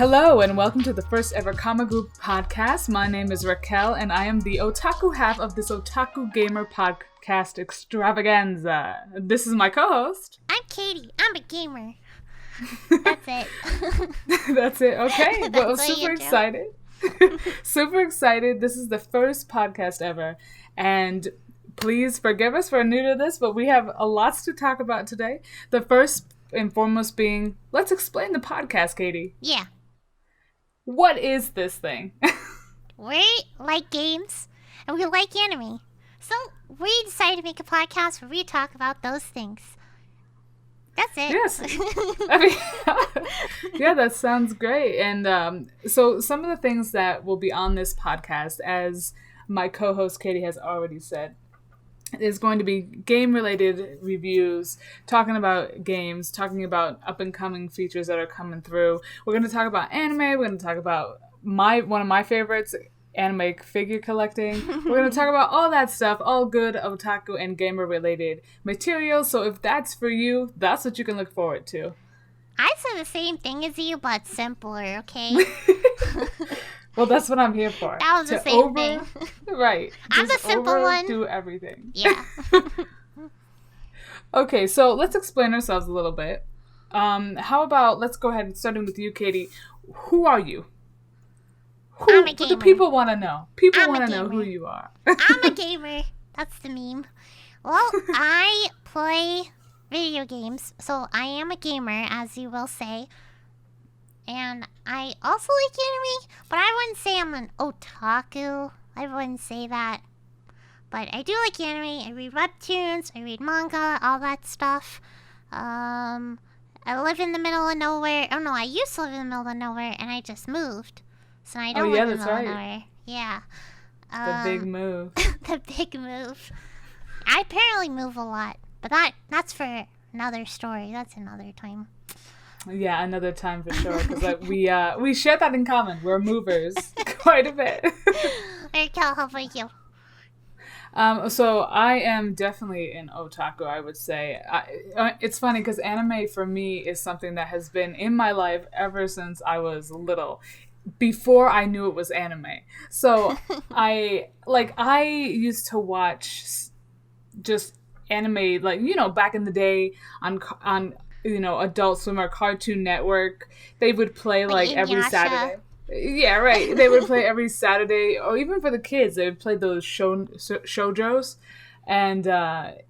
Hello and welcome to the first ever Kamagu podcast. My name is Raquel and I am the otaku half of this Otaku Gamer podcast extravaganza. This is my co-host. I'm Katie. I'm a gamer. That's it. That's it. Okay. Well, super excited. Super excited. This is the first podcast ever. And please forgive us for new to this, but we have a lot to talk about today. The first and foremost being, let's explain the podcast, Katie. Yeah. What is this thing? We like games and we like anime. So we decided to make a podcast where we talk about those things. That's it. Yes. I mean, yeah, that sounds great. And so some of the things that will be on this podcast, as my co-host Katie has already said, is going to be game-related reviews, talking about games, talking about up-and-coming features that are coming through. We're going to talk about anime. We're going to talk about one of my favorites, anime figure collecting. We're going to talk about all that stuff, all good otaku and gamer-related material. So if that's for you, that's what you can look forward to. I said the same thing as you, but simpler, okay? Well, that's what I'm here for. That was the same thing. Right. I'm the simple one. Do everything. Yeah. Okay, so let's explain ourselves a little bit. How about, let's go ahead and starting with you, Katie. Who are you? I'm a What do gamer. people want to know? People want to know gamer. who you are. I'm a gamer. That's the meme. Well, I play video games, so I am a gamer, as you will say. And I also like anime, but I wouldn't say I'm an otaku. I wouldn't say that. But I do like anime. I read webtoons, I read manga, all that stuff. I live in the middle of nowhere. Oh no, I used to live in the middle of nowhere, and I just moved. So I don't live in the middle of nowhere. Yeah. The big move. The big move. I apparently move a lot, but that's for another story. That's another time. Yeah, another time for sure. Because we share that in common. We're movers quite a bit. Raquel, how about you? So I am definitely an otaku, I would say. It's funny because anime for me is something that has been in my life ever since I was little, before I knew it was anime. So I used to watch just anime, like, you know, back in the day on you know, Adult Swim or Cartoon Network. They would play like every Saturday. Yeah, right. They would play every Saturday, or even for the kids, they would play those shoujos, and I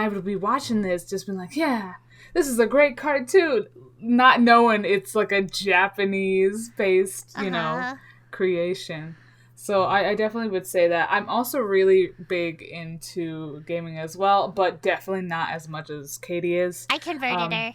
would be watching this, just being like, yeah, this is a great cartoon, not knowing it's like a Japanese-based, you know, creation. So I definitely would say that. I'm also really big into gaming as well, but definitely not as much as Katie is. I converted her.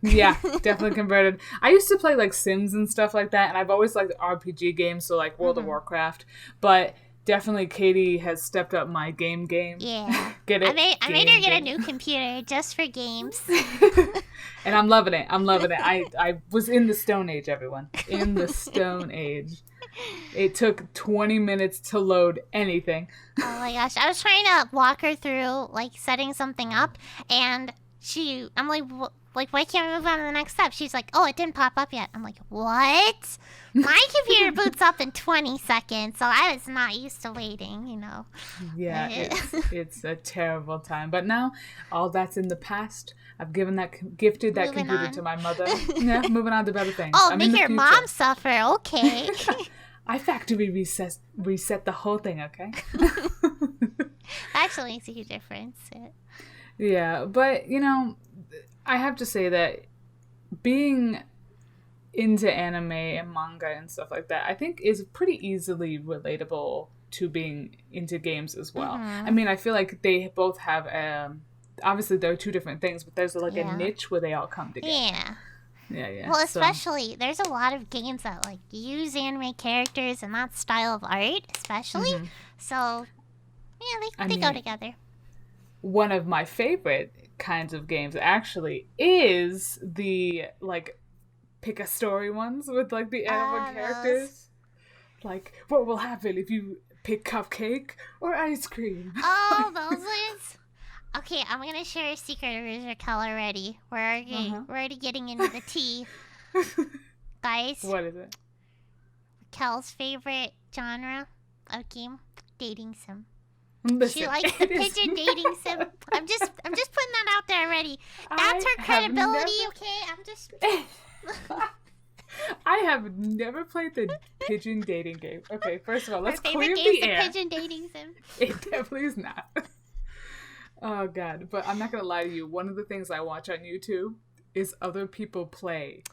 Yeah, definitely converted. I used to play like Sims and stuff like that, and I've always liked RPG games, so like World of Warcraft. But definitely Katie has stepped up my game. Yeah. Get it? I made her get a new computer just for games. And I'm loving it. I was in the Stone Age, everyone. In the Stone Age. It took 20 minutes to load anything. Oh my gosh. I was trying to walk her through like setting something up, and I'm like, why can't we move on to the next step? She's like, oh, it didn't pop up yet. I'm like, what? My computer boots up in 20 seconds, so I was not used to waiting, you know. Yeah, it's a terrible time. But now, all that's in the past. I've gifted that computer to my mother. Yeah, moving on to better things. Oh, make your mom suffer, okay. I factory reset the whole thing, okay? Actually makes a huge difference. Yeah, but, you know, I have to say that being into anime and manga and stuff like that, I think is pretty easily relatable to being into games as well. I mean, I feel like they both have, obviously they're two different things, but there's like a niche where they all come together. Yeah. Yeah. Well, especially, there's a lot of games that like use anime characters and that style of art, especially. So, yeah, they go together. One of my favorite kinds of games actually is the like pick a story ones with like the anime characters. Like, what will happen if you pick cupcake or ice cream? Oh, those ones. Okay, I'm gonna share a secret with Raquel already. We're already getting into the tea. Guys, What is it? Kel's favorite genre of game, dating sim. Listen, She likes the pigeon dating sim. I'm just putting that out there already. That's her credibility, okay? I'm just. I have never played the pigeon dating game. Okay, first of all, let's clear the air. Pigeon dating sim. It definitely is not. Oh god, but I'm not gonna lie to you. One of the things I watch on YouTube is other people play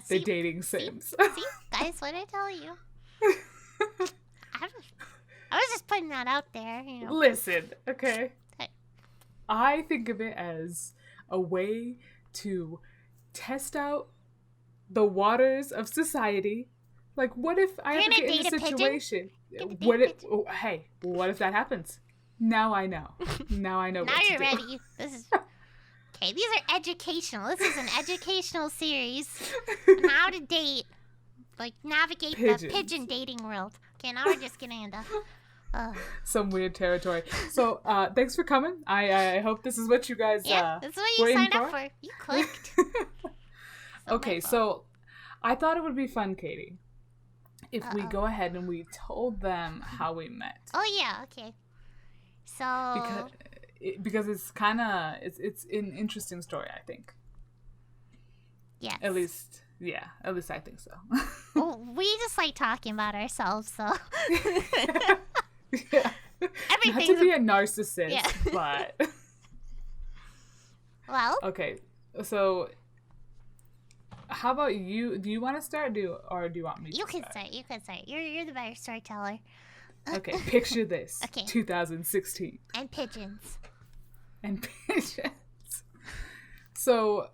the dating sims. See, guys, what I tell you. I was just putting that out there, you know. Listen, okay. I think of it as a way to test out the waters of society. Like, what if I ever get in a situation? What if that happens? Now I know. Now I know. Now you're ready. This is okay. These are educational. This is an educational series on how to date, like navigate the pigeon dating world. Okay, now we're just getting into some weird territory. So, thanks for coming. I hope this is what you guys. Yeah, that's what you signed up for. You clicked. Okay, so I thought it would be fun, Katie, if we go ahead and we told them how we met. Oh yeah, okay. So because it's kind of it's an interesting story, I think. Yes. At least I think so. Well, we just like talking about ourselves, so. Yeah. Not to be a narcissist, but. Well. Okay, so. How about you? Do you want to start? Or do you want me to start? You can start. You're the better storyteller. Okay, picture this. Okay. 2016. And pigeons. So,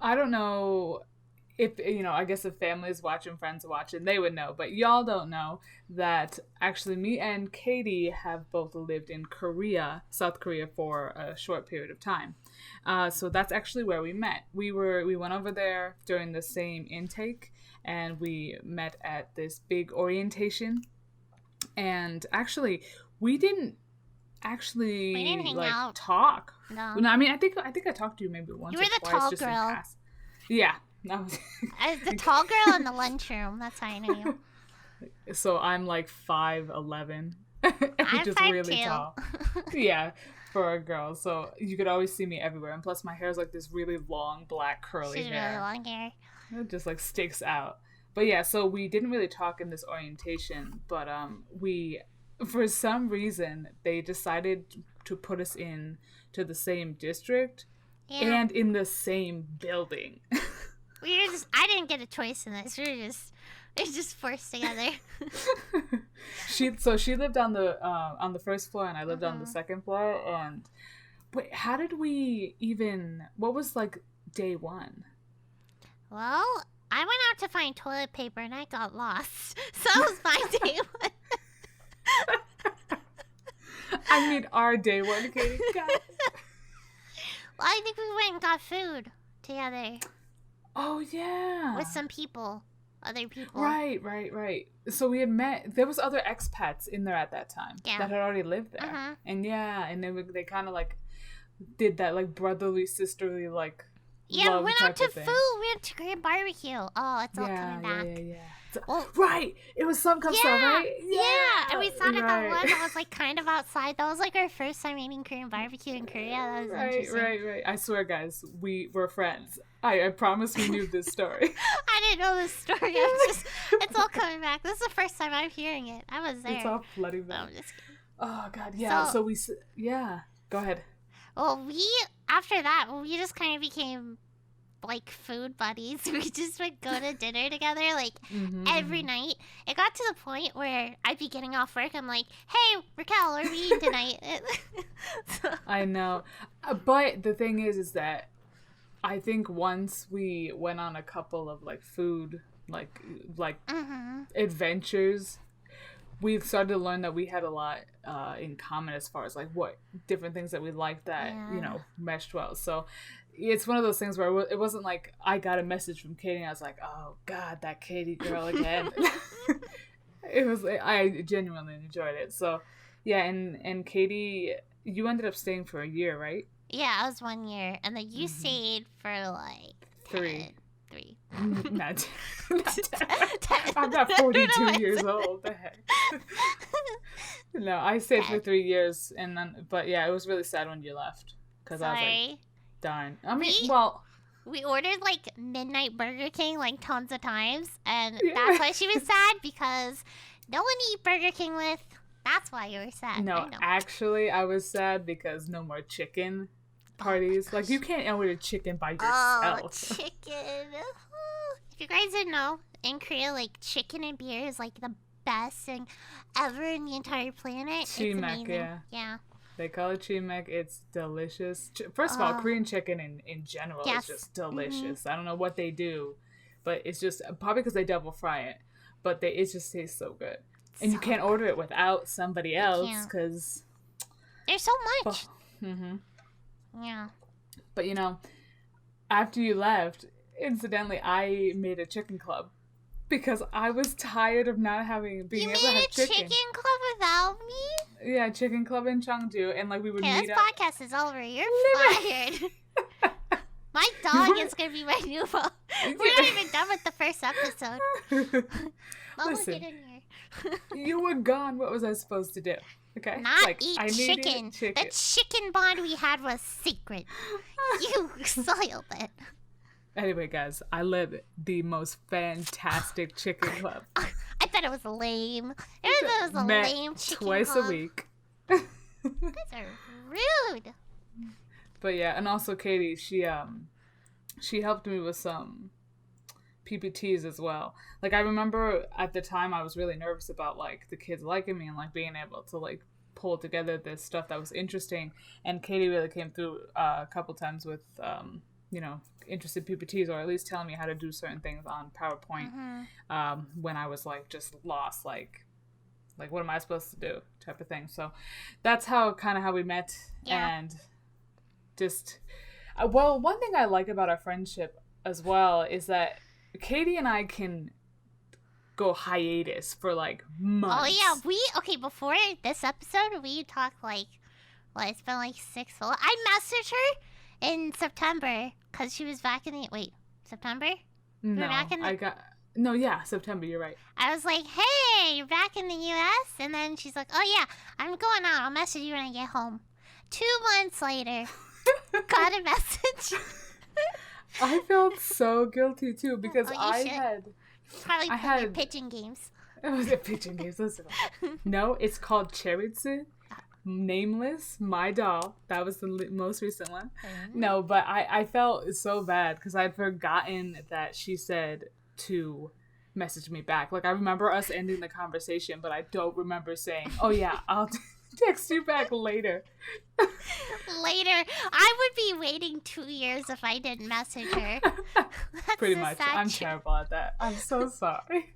I don't know if, I guess if families watching, friends watching, they would know. But y'all don't know that actually me and Katie have both lived in South Korea, for a short period of time. So that's actually where we met. We went over there during the same intake, and we met at this big orientation. And actually, we didn't hang out. Talk. No. I mean, I think I talked to you maybe once. You were or the twice, tall just girl. In class. Yeah. The tall girl in the lunchroom. That's how I know you. So I'm like 5'11", I'm just 5'2". really tall. Yeah, for a girl. So you could always see me everywhere, and plus my hair is like this really long black curly hair. Really long hair. It just like sticks out. But yeah, so we didn't really talk in this orientation, but we, for some reason, they decided to put us in to the same district and in the same building. I didn't get a choice in this. We were just forced together. She lived on the first floor, and I lived on the second floor. And wait, how did we even? What was like day one? Well, I went out to find toilet paper and I got lost. So that was my day one. I mean, our day one, Katie. Well, I think we went and got food together. Oh, yeah. With some people. Other people. Right. So we had met. There was other expats in there at that time that had already lived there. Uh-huh. And they kind of like did that like brotherly, sisterly like. Yeah, we went out to food. We went to Korean barbecue. Oh, it's all coming back. Yeah. Well, right. It was some stuff, right? Yeah. And we sat at the one that was like kind of outside. That was like our first time eating Korean barbecue in Korea. That was interesting. Right. I swear, guys, we were friends. I promise we knew this story. I didn't know this story. It's all coming back. This is the first time I'm hearing it. I was there. It's all flooding back. No, I'm just kidding. Oh, God, yeah. So go ahead. Well, after that, we just kind of became like food buddies. We just would go to dinner together like every night. It got to the point where I'd be getting off work. I'm like, hey, Raquel, what are we eating tonight? I know. But the thing is that I think once we went on a couple of like food, like adventures, we started to learn that we had a lot in common as far as like what different things that we liked that meshed well. So it's one of those things where it wasn't like I got a message from Katie and I was like, oh God, that Katie girl again. It was like, I genuinely enjoyed it. So yeah, and Katie, you ended up staying for a year, right? Yeah, I was 1 year, and then you stayed for like 3. not, I'm not 42 years old. The heck. No, I stayed for 3 years, and then, but yeah, it was really sad when you left because I was like, darn. I mean, we ordered like midnight Burger King like tons of times, and that's why she was sad, because no one to eat Burger King with. That's why you were sad. No, actually, I was sad because no more chicken parties. Like, you can't order chicken by yourself. Oh, chicken. If you guys didn't know, in Korea, like, chicken and beer is like the best thing ever in the entire planet. Chimek, yeah. They call it chimek. It's delicious. First of all, Korean chicken in general is just delicious. Mm-hmm. I don't know what they do, but it's just probably because they double fry it. But it just tastes so good. And you can't order it without somebody else because there's so much. Mm-hmm. Yeah. But you know, after you left, incidentally, I made a chicken club. Because I was tired of not being able to have chicken. You made a chicken club without me? Yeah, chicken club in Chengdu, and like we would meet up. This podcast is over. You're fired. My dog is gonna be my new phone. We're not even done with the first episode. Listen, get in here. You were gone. What was I supposed to do? Okay, eat chicken. The chicken bond we had was secret. You soiled it. Anyway, guys, I led the most fantastic chicken club. I bet it was lame. It was a lame chicken twice club. A week. You guys are rude. But yeah, and also Katie, she helped me with some PPTs as well. Like, I remember at the time I was really nervous about like the kids liking me and like being able to like pull together this stuff that was interesting. And Katie really came through a couple times with interested PPTs, or at least telling me how to do certain things on PowerPoint when I was like just lost, like what am I supposed to do type of thing. So that's how we met. And just one thing I like about our friendship as well is that Katie and I can go hiatus for like months. Oh yeah, before this episode we talked like, it's been like 6 months. I messaged her in September because she was back in September? September, you're right. I was like, hey, you're back in the U.S.? And then she's like, oh yeah, I'm going out. I'll message you when I get home. 2 months later, got a message. I felt so guilty too because I had pitching games. Was it pitching games? Listen. No, it's called Cheritsu. Nameless, my doll. That was the most recent one. No, but I felt so bad because I'd forgotten that she said to message me back. Like, I remember us ending the conversation, but I don't remember saying, oh yeah, I'll text you back later. Later. I would be waiting 2 years if I didn't message her. Pretty much. I'm terrible at that. I'm so sorry.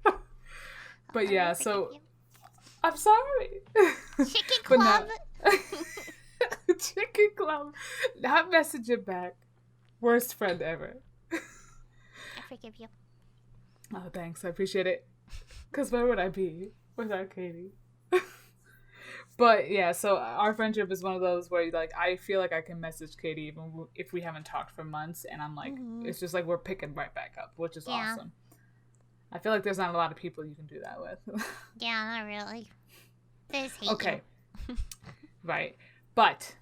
But yeah, so I'm sorry. Chicken club. Chicken club. Not message it back. Worst friend ever. I forgive you. Oh, thanks. I appreciate it. Because where would I be without Katie? But yeah, so our friendship is one of those where like I feel like I can message Katie even if we haven't talked for months, and I'm like, it's just like we're picking right back up, which is awesome. I feel like there's not a lot of people you can do that with. Yeah, not really. There's hate. Okay. Right. But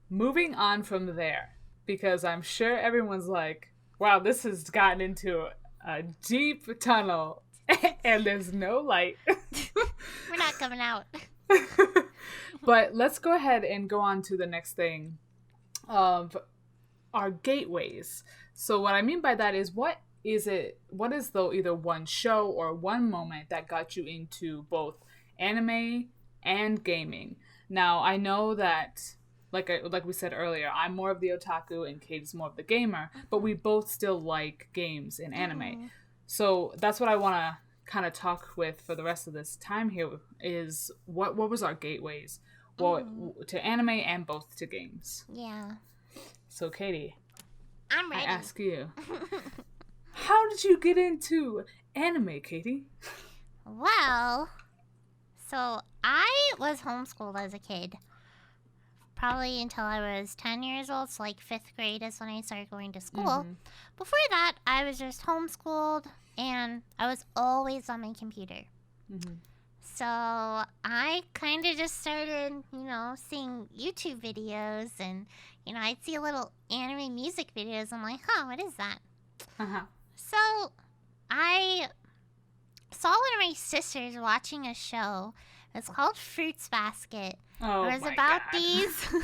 moving on from there, because I'm sure everyone's like, wow, this has gotten into a deep tunnel and there's no light. We're not coming out. But let's go ahead and go on to the next thing of our gateways. So what I mean by that is what is though either one show or one moment that got you into both anime and gaming? Now, I know that, like we said earlier, I'm more of the otaku and Kate's more of the gamer, but we both still like games and anime. So that's what I want to kind of talk with for the rest of this time here is what was our gateways to anime and both to games. Yeah. So, Katie, I'm ready. I ask you, how did you get into anime, Katie? Well, so I was homeschooled as a kid. probably until I was 10 years old. So, like, 5th grade is when I started going to school. Mm-hmm. Before that, I was just homeschooled, and I was always on my computer. Mm-hmm. So, I kind of just started, seeing YouTube videos, and, I'd see little anime music videos. I'm like, what is that? Uh-huh. So, I saw one of my sisters watching a show. It's called Fruits Basket. Oh, it was my about God. it's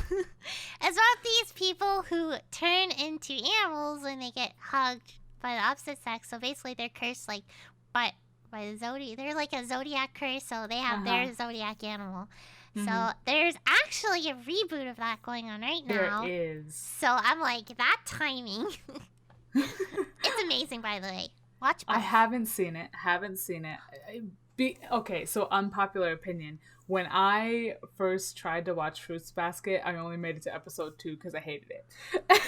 about these people who turn into animals when they get hugged by the opposite sex. So basically, they're cursed like by the zodiac. They're like a zodiac curse, so they have their zodiac animal. Mm-hmm. So there's actually a reboot of that going on right now. There is. So I'm like, that timing. It's amazing, by the way. Watch both. I haven't seen it. Okay, so unpopular opinion. When I first tried to watch Fruits Basket, I only made it to episode 2 because I hated it.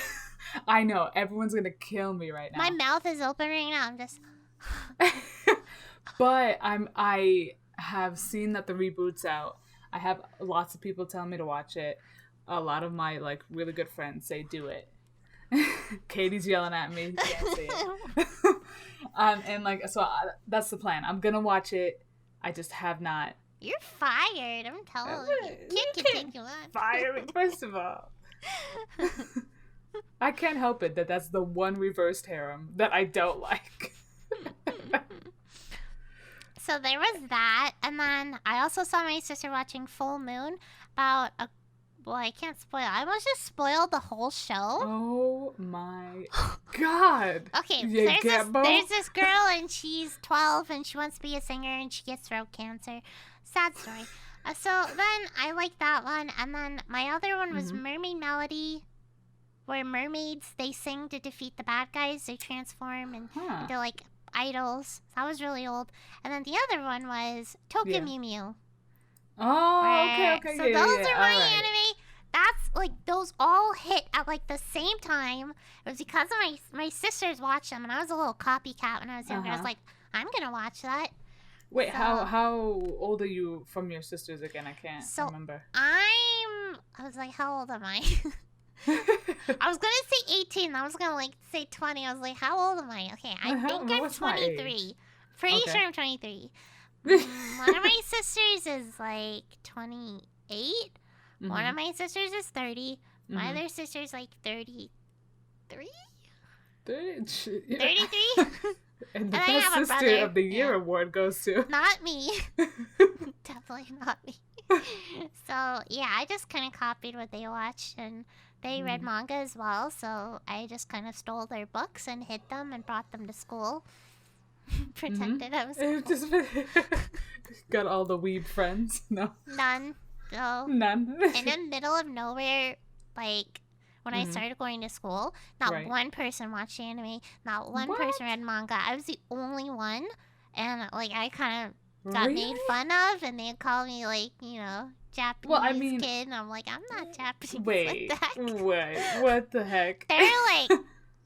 I know, everyone's going to kill me right now. My mouth is open right now. I'm just... But I have seen that the reboot's out. I have lots of people telling me to watch it. A lot of my, like, really good friends say do it. Katie's yelling at me. Can't see it. And like, so that's the plan. I'm gonna watch it. I just have not. You're fired. I'm telling you. Can't continue on. Fire me, first of all. I can't help it that's the one reversed harem that I don't like. So there was that, and then I also saw my sister watching Full Moon about a. Well, I can't spoil. I almost just spoiled the whole show. Oh my God. Okay, there's this girl, and she's 12, and she wants to be a singer, and she gets throat cancer. Sad story. So then I liked that one, and then my other one was Mermaid Melody, where mermaids, they sing to defeat the bad guys. They transform into, like, idols. That was really old. And then the other one was Tokyo Mew Mew. Oh, okay. So those are my anime. That's, like, those all hit at, like, the same time. It was because of my sisters watched them, and I was a little copycat when I was younger. I was like, I'm going to watch that. Wait, so, how old are you from your sisters again? I can't remember. I was like, how old am I? I was going to say 18. I was going to, like, say 20. I was like, how old am I? Okay, I think I'm 23. Pretty sure I'm 23. One of my sisters is like 28. One of my sisters is 30. My other sister's like 33. 33? And the Best Sister of the Year award goes to... Not me. Definitely not me. So, yeah, I just kind of copied what they watched, and they read manga as well, so I just kind of stole their books and hid them and brought them to school. Pretended I was cool. Got all the weeb friends? No. None. No. None. In the middle of nowhere, like, when I started going to school, not one person watched anime, not one person read manga. I was the only one, and, like, I kind of got made fun of, and they'd call me, like, Japanese kid, and I'm like, I'm not Japanese. Wait, what the heck? They're like,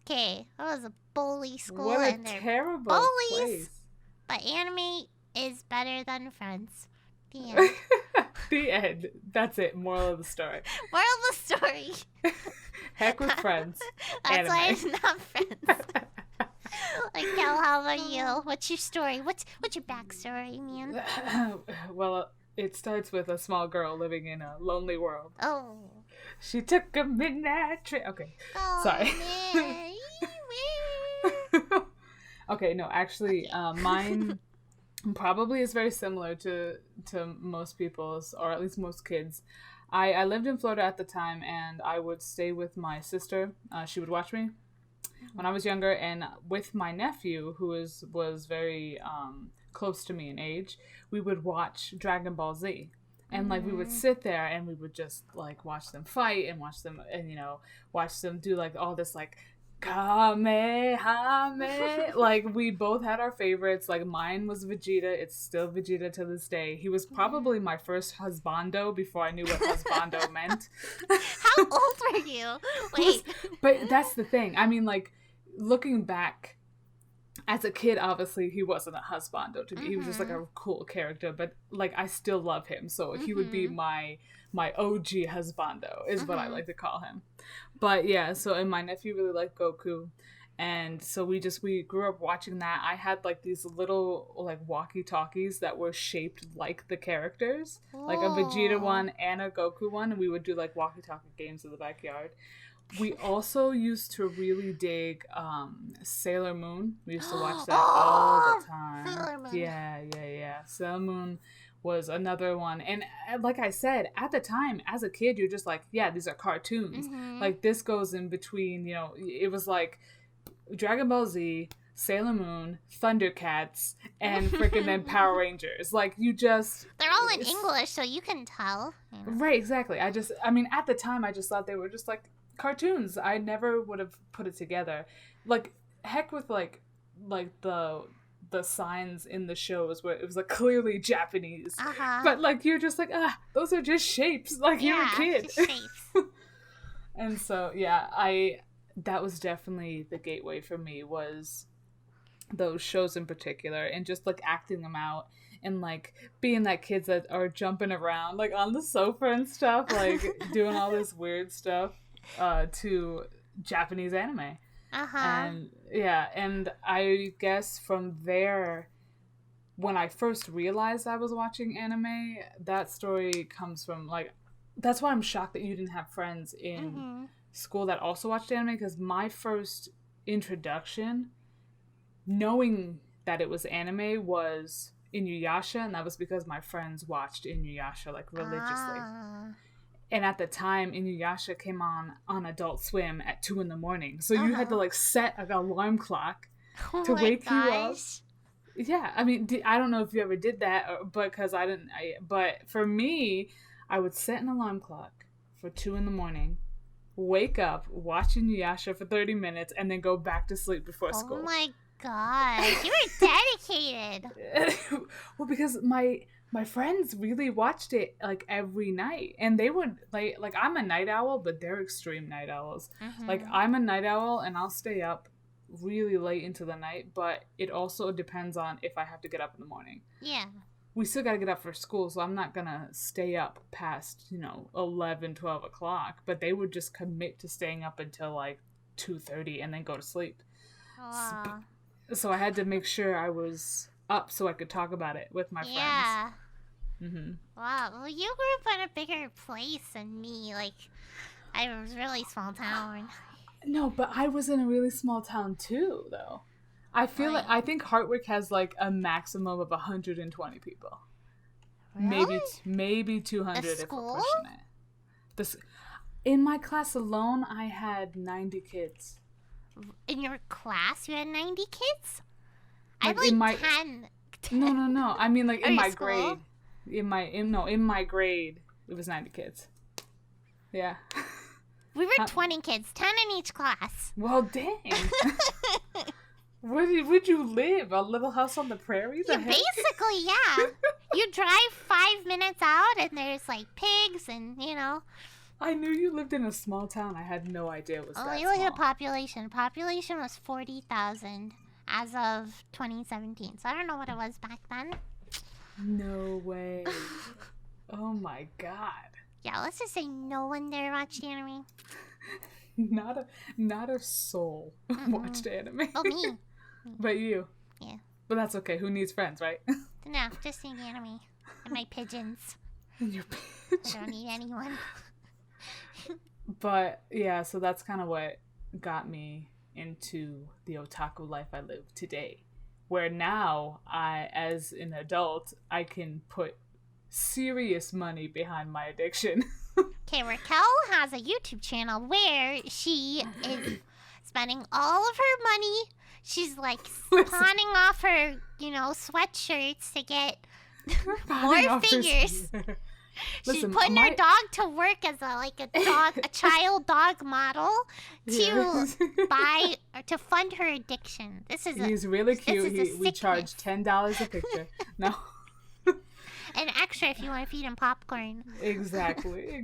okay, that was a bully school, and they're terrible bullies, place. But anime is better than Friends. The end. The end. That's it. Moral of the story. Moral of the story. Heck with Friends. That's why it's not Friends. Like, Kel, how about you? What's your story? What's your backstory, man? Well, it starts with a small girl living in a lonely world. Oh. She took a midnight train. Okay. Oh, sorry. Man. Okay, no, actually, mine probably is very similar to most people's, or at least most kids. I lived in Florida at the time, and I would stay with my sister. She would watch me when I was younger, and with my nephew, who was very close to me in age, we would watch Dragon Ball Z. And, like, we would sit there, and we would just, like, watch them fight, and watch them do, like, all this, like, Kamehame. Like, we both had our favorites. Like, mine was Vegeta. It's still Vegeta to this day. He was probably my first husbando before I knew what husbando meant. How old were you? Wait. But that's the thing. I mean, like, looking back, as a kid, obviously, he wasn't a husbando to me. He was just like a cool character, but like I still love him. So he would be my OG husbando, is what I like to call him. But yeah, so and my nephew really liked Goku. And so we grew up watching that. I had like these little like walkie-talkies that were shaped like the characters, like a Vegeta one and a Goku one, and we would do like walkie-talkie games in the backyard. We also used to really dig Sailor Moon. We used to watch that all the time. Sailor Moon. Yeah. Sailor Moon was another one. And like I said, at the time, as a kid, you're just like, yeah, these are cartoons. Like this goes in between, it was like Dragon Ball Z, Sailor Moon, Thundercats, and freaking then Power Rangers. Like they're all in English, so you can tell. Right, exactly. At the time, I just thought they were just like cartoons. I never would have put it together. Like, heck with like the signs in the shows where it was like clearly Japanese. But like you're just like, those are just shapes. Like you're a kid. Just shapes. And so that was definitely the gateway for me, was those shows in particular, and just like acting them out and like being that kids that are jumping around like on the sofa and stuff, like doing all this weird stuff to Japanese anime. And and I guess from there, when I first realized I was watching anime, that story comes from like, that's why I'm shocked that you didn't have friends in school that also watched anime, because my first introduction, knowing that it was anime, was Inuyasha, and that was because my friends watched Inuyasha like religiously. And at the time, Inuyasha came on Adult Swim at 2 a.m. So you had to like set an alarm clock to wake you up. Yeah, I mean, I don't know if you ever did that, but because I didn't. But for me, I would set an alarm clock for 2 a.m, wake up, watch Inuyasha for 30 minutes, and then go back to sleep before school. Oh my god, you were dedicated. Well, because my friends really watched it like every night, and they would like I'm a night owl, but they're extreme night owls. Like I'm a night owl, and I'll stay up really late into the night, but it also depends on if I have to get up in the morning. Yeah. We still got to get up for school, so I'm not going to stay up past, 11, 12 o'clock. But they would just commit to staying up until like 2:30 and then go to sleep. So I had to make sure I was up so I could talk about it with my friends. Yeah. Wow. Well, you grew up in a bigger place than me. Like, I was really small town. No, but I was in a really small town too, though. I think Hartwick has like a maximum of 120 people. Really? Maybe 200 if we're pushing it. In my class alone, I had 90 kids. In your class, you had 90 kids? Like I had 10. No. I mean, like in my school? grade. In my grade, it was 90 kids. Yeah. We were 20 kids, 10 in each class. Well, dang. Where'd you live? A little house on the prairie? Yeah, basically, yeah. You drive 5 minutes out, and there's like pigs, and I knew you lived in a small town. I had no idea it was that small. You look at population. Population was 40,000 as of 2017. So I don't know what it was back then. No way. Oh my god. Yeah, let's just say no one there watched anime. Not a soul watched anime. Oh, me. But you. Yeah. But that's okay. Who needs friends, right? No, just seeing anime. And my pigeons. And your pigeons. I don't need anyone. But yeah, so that's kind of what got me into the otaku life I live today. Where now, as an adult, I can put serious money behind my addiction. Okay, Raquel has a YouTube channel where she is spending all of her money. She's like pawning off her, sweatshirts to get more figures. She's putting her dog to work as a child dog model to fund her addiction. He's really cute. We charge $10 a picture. No. An extra if you want to feed him popcorn. Exactly.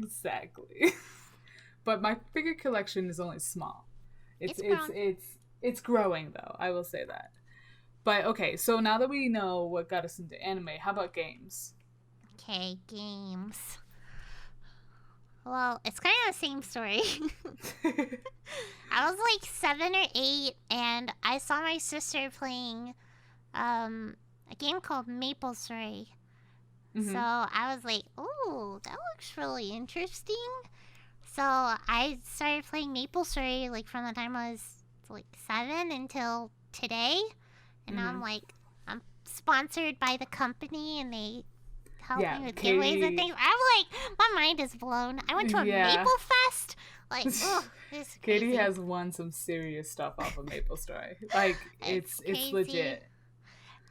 But my figure collection is only small. It's growing though. I will say that. But okay, so now that we know what got us into anime, how about games? Okay, games. Well, it's kind of the same story. I was like 7 or 8, and I saw my sister playing a game called Maple Story. So Mm-hmm. I was like, "Ooh, that looks really interesting." So I started playing Maple Story like from the time I was like 7 until today, and now Mm-hmm. I'm sponsored by the company, and they help Yeah, me with giveaways and Katie. things. I'm like, my mind is blown. I went to a Yeah. Maple Fest. Like, oh, it's Katie crazy. has won some serious stuff off of Maple Story. Like It's it's crazy. legit.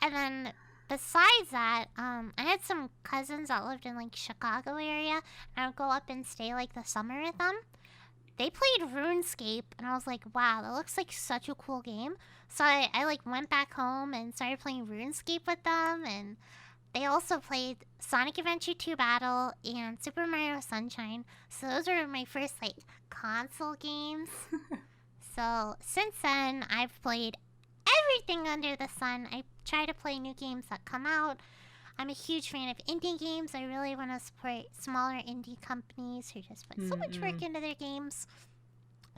And then besides that, I had some cousins that lived in like Chicago area, and I would go up and stay like the summer with them. They played RuneScape, and I was like, wow, that looks like such a cool game. So I like went back home and started playing RuneScape with them, and they also played Sonic Adventure 2 Battle and Super Mario Sunshine. So those were my first like console games. So since then, I've played everything under the sun. I try to play new games that come out. I'm a huge fan of indie games. I really want to support smaller indie companies who just put so much work Mm-mm. into their games.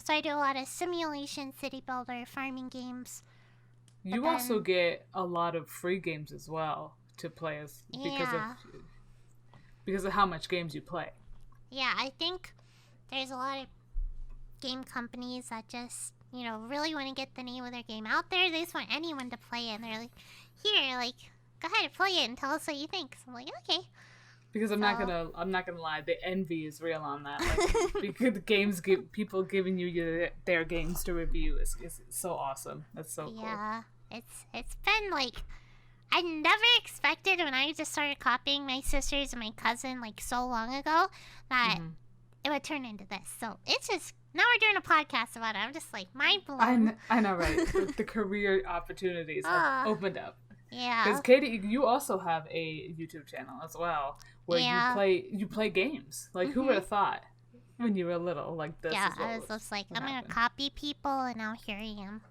So I do a lot of simulation, city builder, farming games. But You also then, get a lot of free games as well to play as yeah, because of how much games you play. yeah, I think there's a lot of game companies that just, really want to get the name of their game out there. They just want anyone to play it. And they're like, here, like, go ahead, play it and tell us what you think. So I'm like, okay. Because So, I'm not gonna lie, the envy is real on that. Like because the games give people giving you their games to review is so awesome. That's so cool. yeah, it's been like, I never expected when I just started copying my sisters and my cousin like so long ago that Hmm. it would turn into this. So it's just, now we're doing a podcast about it. I'm just like mind blown. I know, right? The career opportunities have Ah, opened up. Because yeah, Katie, you also have a YouTube channel as well, where yeah. you play games. Like who would Mhm. have thought when you were little? Like this Yeah, is I was just like, what I'm gonna happened. copy people, and now here I am.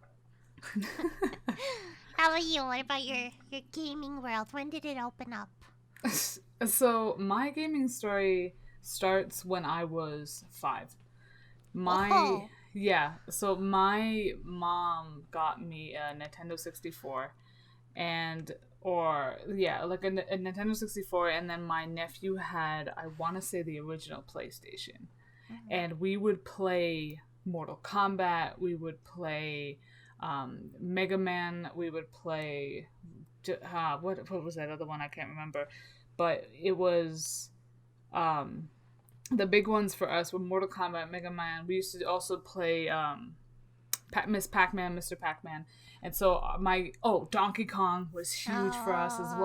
How about you? What about your gaming world? When did it open up? So my gaming story starts when I was 5. My Oh. yeah, so my mom got me a Nintendo 64 and or yeah, like a Nintendo 64, and then my nephew had, I want to say, the original PlayStation. Mhm. And we would play Mortal Kombat, we would play Mega Man, we would play what was that other one? I can't remember, but it was um, the big ones for us were Mortal Kombat, Mega Man. We used to also play Miss Pac-Man, Mr. Pac-Man, and so my Donkey Kong was huge for us as Oh.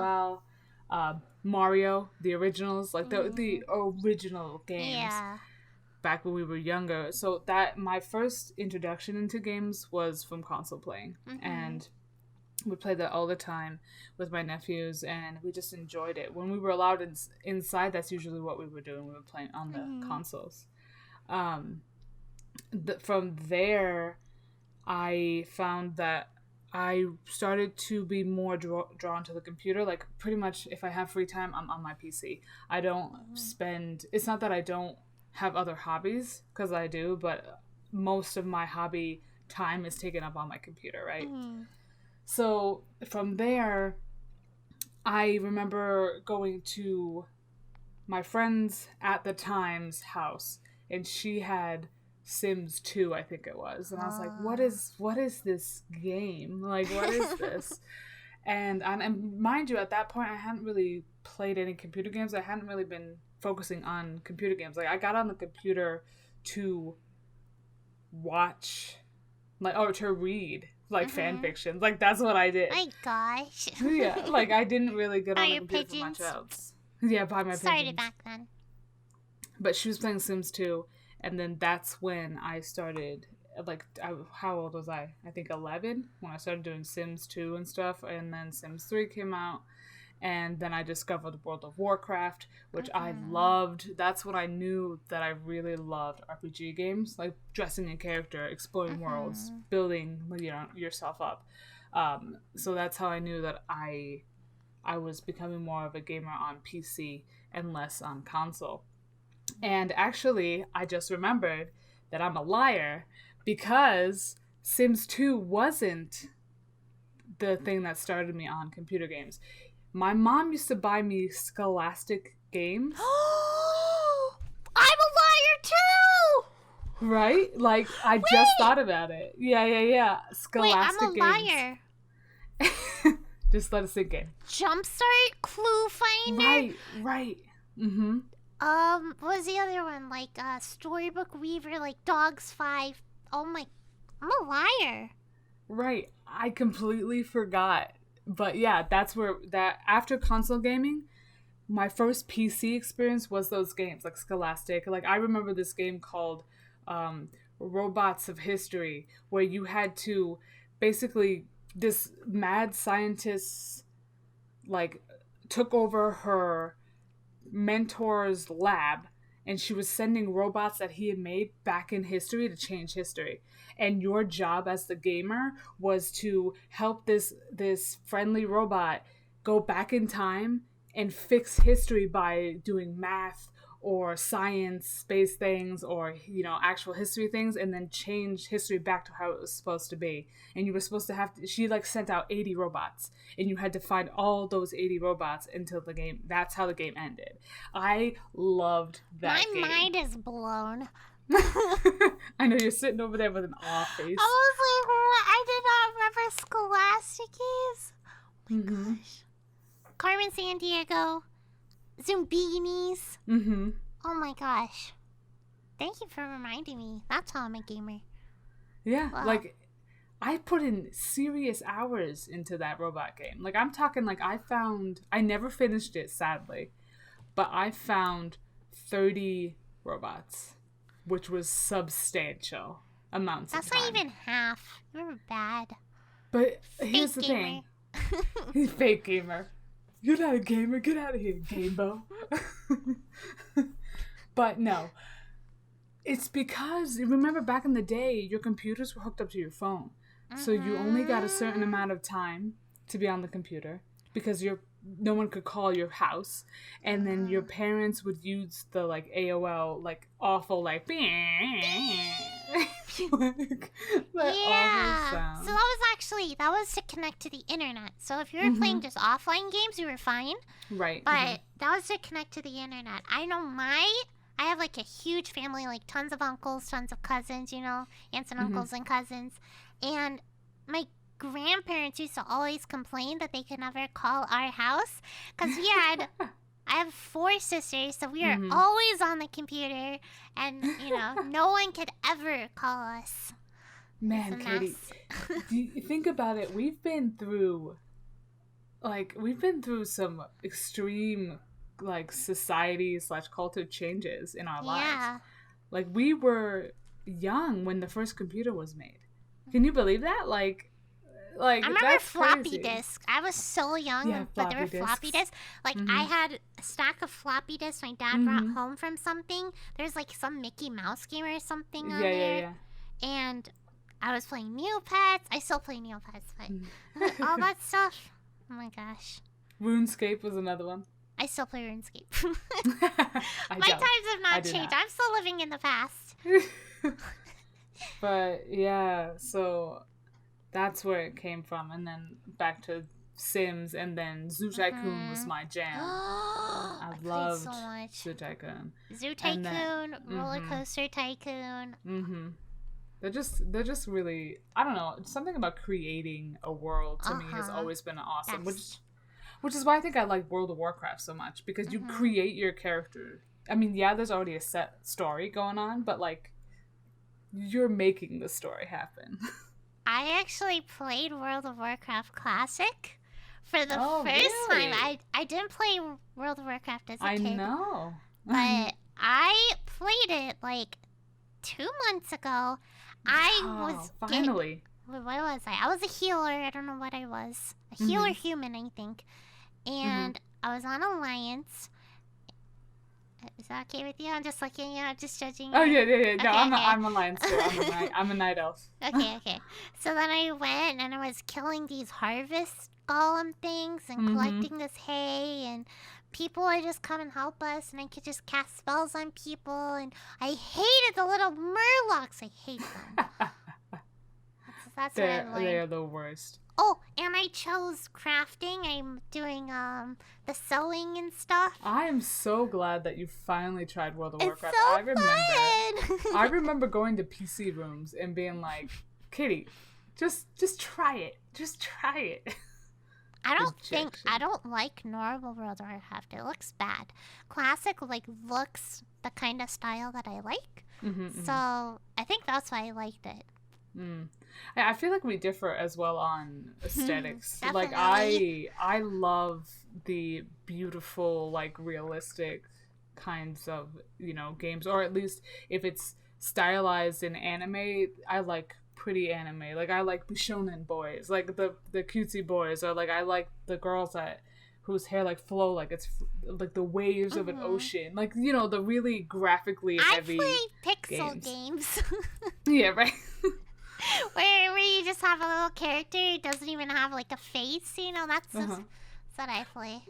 well. Mario, the originals, like the Mhm. original games Yeah. back when we were younger. So that my first introduction into games was from console playing, Mhm. and we played that all the time with my nephews, and we just enjoyed it. When we were allowed inside, that's usually what we were doing. We were playing on the Mhm. consoles. Um, from there, I found that I started to be more drawn to the computer. Like, pretty much, if I have free time, I'm on my PC. I don't Mhm. spend, it's not that I don't have other hobbies, because I do, but most of my hobby time is taken up on my computer, right? Mhm. So from there, I remember going to my friend's at the time's house, and she had Sims 2, I think it was. And I was like, Oh. what is this game? Like, what is this? And mind you, at that point I hadn't really played any computer games. I hadn't really been focusing on computer games. Like I got on the computer to watch, like, or to read like fan Mhm. fiction. Like that's what I did. My gosh. Yeah, like I didn't really get Oh, on the your computer for much pigeons else. Yeah, buy my started pigeons. back then. But she was playing Sims 2, and then that's when I started. Like, how old was I? I think 11 when I started doing Sims 2 and stuff, and then Sims 3 came out, and then I discovered World of Warcraft, which I Mhm. loved. That's when I knew that I really loved RPG games, like dressing a character, exploring worlds, Mhm. building yourself up. So that's how I knew that I was becoming more of a gamer on PC and less on console. And actually, I just remembered that I'm a liar because Sims 2 wasn't the thing that started me on computer games. My mom used to buy me Scholastic games. I'm a liar too! Right? Like, I just thought about it. Yeah. Scholastic Wait, I'm a liar. Just let it sink in. Jumpstart, Clue Finder. Right. Mm-hmm. What was the other one? Like, Storybook Weaver, like Dogs 5. Oh my, I'm a liar. Right. I completely forgot. But yeah, that's where that after console gaming, my first PC experience was those games like Scholastic. Like I remember this game called Robots of History, where you had to basically this mad scientist like took over her mentor's lab and she was sending robots that he had made back in history to change history. And your job as the gamer was to help this friendly robot go back in time and fix history by doing math or science based things or actual history things, and then change history back to how it was supposed to be. And you were supposed to she like sent out 80 robots and you had to find all those 80 robots until the game. That's how the game ended. I loved that game. My mind is blown. I know you're sitting over there with an awe face. I was like, what? I did not remember Scholastic games. Oh my gosh. Carmen Sandiego, Zumbinis. Oh my gosh. Thank you for reminding me. That's how I'm a gamer. Yeah, wow. Like I put in serious hours into that robot game. Like I'm talking like I never finished it sadly, but I found 30 robots, which was substantial amounts of time. That's not even half. You're bad. But here's the thing. He's fake gamer. You're not a gamer. Get out of here, gamebo. But no. It's because, remember back in the day, your computers were hooked up to your phone. So you only got a certain amount of time to be on the computer because no one could call your house. And then your parents would use the like AOL, like awful, like like yeah. sound. So that was to connect to the internet. So if you were playing just offline games, you were fine. Right. But that was to connect to the internet. I know I have like a huge family, like tons of uncles, tons of cousins, aunts and uncles and cousins. And my grandparents used to always complain that they could never call our house because I have 4 sisters, so we are always on the computer, and no one could ever call us. Man, Katie, do you think about it? We've been through some extreme society/culture changes in our lives. Like we were young when the first computer was made. Can you believe that? Like I remember floppy crazy. Disks. I was so young, but there were floppy disks. Like I had a stack of floppy disks my dad brought home from something. There's like some Mickey Mouse game or something on there. Yeah. And I was playing Neopets. I still play Neopets, but all that stuff. Oh my gosh. RuneScape was another one. I still play RuneScape. My times have not changed. I'm still living in the past. But yeah, so that's where it came from, and then back to Sims, and then Zoo Tycoon was my jam. I loved so much. Zoo Tycoon. Zoo Tycoon, Roller Coaster Tycoon. They're just really, I don't know, something about creating a world to me has always been awesome, which is why I think I like World of Warcraft so much, because you create your character. I mean, yeah, there's already a set story going on, but like you're making the story happen. I actually played World of Warcraft Classic for the first time. I didn't play World of Warcraft as a kid. I know. But I played it like 2 months ago. Finally. What was I? I was a healer. I don't know what I was. A healer human, I think. And I was on Alliance. Is that okay with you? I'm just looking. I'm just judging. Oh yeah. No, Okay, I'm a lion too. I'm a night elf. okay. So then I went and I was killing these harvest golem things and Mm-hmm. collecting this hay, and people would just come and help us, and I could just cast spells on people, and I hated the little murlocs. I hate them. That's what I've learned. They're the worst. Oh, and I chose crafting. I'm doing the sewing and stuff. I am so glad that you finally tried World of Warcraft. It's so I remember going to PC rooms and being like, Kitty, just try it. Just try it. I don't like normal World of Warcraft. It looks bad. Classic looks the kind of style that I like. So I think that's why I liked it. I feel like we differ as well on aesthetics. Like Definitely. I love the beautiful, like realistic kinds of, games, or at least if it's stylized in anime, I like pretty anime. Like I like the shonen boys, like the cutesy boys, or like I like the girls whose hair like flow like it's like the waves of an ocean, like the really graphically heavy. I play pixel games. Yeah, right. where you just have a little character who doesn't even have like a face, that's what I play.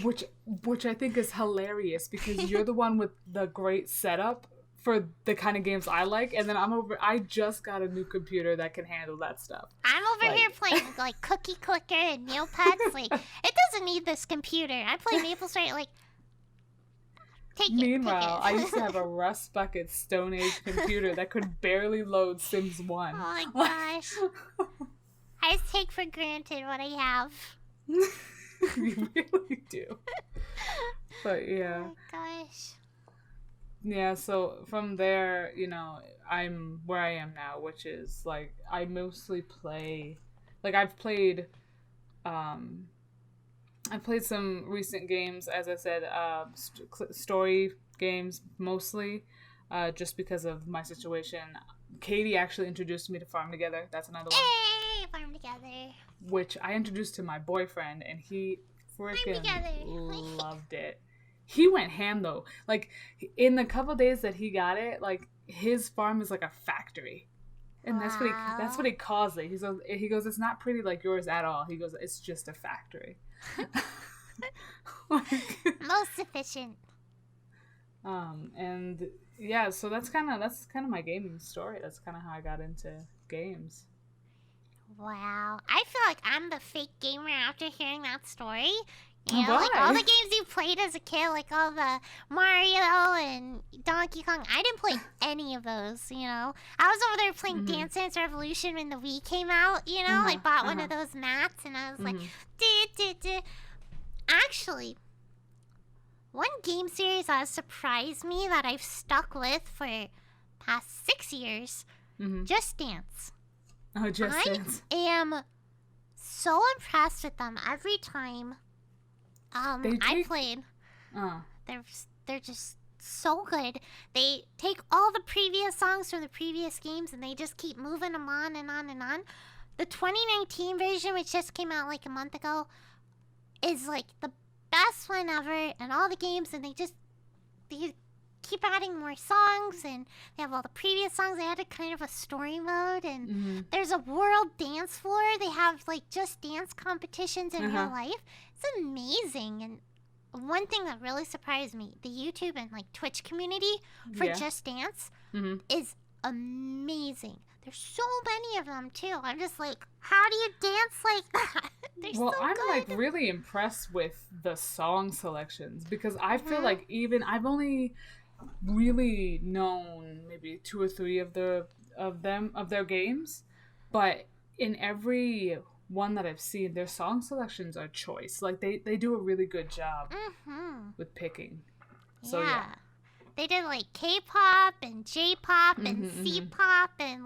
which I think is hilarious because you're the one with the great setup for the kind of games I like, and then I just got a new computer that can handle that stuff. I'm over here playing like Cookie Clicker and Neopets. Like, it doesn't need this computer. I play Maple Story like Meanwhile, I used to have a Rust Bucket Stone Age computer that could barely load Sims 1. Oh my gosh. I just take for granted what I have. You really do. But yeah. Oh my gosh. Yeah, so from there, I'm where I am now, which is like I mostly play, like I've played some recent games, as I said, story games mostly, just because of my situation. Katie actually introduced me to Farm Together. That's another one. Hey, Farm Together. Which I introduced to my boyfriend, and he freaking loved it. He went ham though. Like in the couple days that he got it, like his farm is like a factory. And that's what he calls it. He goes, it's not pretty like yours at all. He goes, it's just a factory. Most efficient. And yeah, so that's kind of my gaming story. That's kind of how I got into games. Wow, I feel like I'm the fake gamer after hearing that story. Why? Like all the games you played as a kid, like all the Mario and Donkey Kong. I didn't play any of those, I was over there playing Dance Dance Revolution when the Wii came out, I bought one of those mats and I was like, duh. Actually, one game series that has surprised me that I've stuck with for past 6 years, Just Dance. Oh, Just Dance. I am so impressed with them every time. I played. They're just so good. They take all the previous songs from the previous games and they just keep moving them on and on and on. The 2019 version, which just came out like a month ago, is like the best one ever in all the games, and they keep adding more songs, and they have all the previous songs. They added kind of a story mode, and there's a world dance floor. They have like Just Dance competitions in real life. It's amazing. And one thing that really surprised me, the YouTube and like Twitch community for Just Dance is amazing. There's so many of them too. I'm just like, how do you dance like that? I'm like really impressed with the song selections, because I feel like even I've only really known maybe 2 or 3 of their games, but in every one that I've seen, their song selections are choice. Like they do a really good job with picking. So yeah. They did like K-pop and J-pop and C-pop and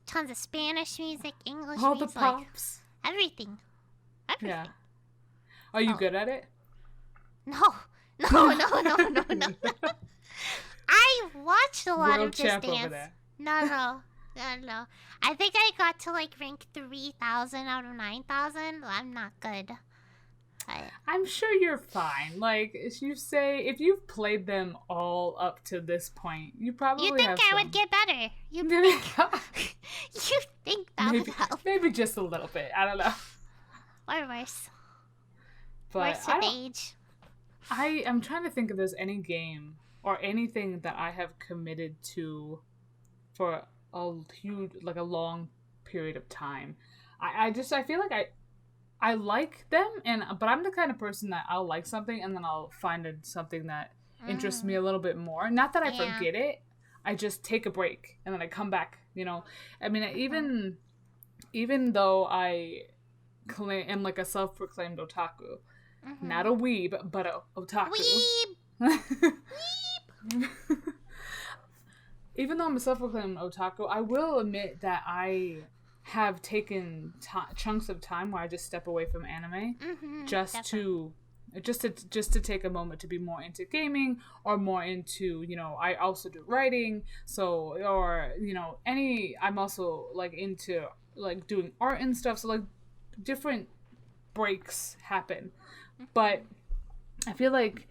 tons of Spanish music, English all music. The pops. Like, everything. Yeah. Are you good at it? No. I watched a lot of Just Dance. No. I think I got to like rank 3,000 out of 9,000. I'm not good. I'm sure you're fine. Like, if you've played them all up to this point, you probably You think have I some. would get better? You think that would help? Maybe just a little bit. I don't know. Or worse. But Worse with age. I'm trying to think if there's any game or anything that I have committed to for a huge, like a long period of time. I feel like I like them, but I'm the kind of person that I'll like something and then I'll find something that interests me a little bit more. Not that I forget it, I just take a break and then I come back. You know, I mean, even though I am like a self-proclaimed otaku, not a weeb, but a otaku. Weeb. Even though I'm a self-proclaimed otaku, I will admit that I have taken chunks of time where I just step away from anime just to take a moment to be more into gaming or more into, you know, I also do writing, so, or, you know, I'm also like into like doing art and stuff, so like different breaks happen. But I feel like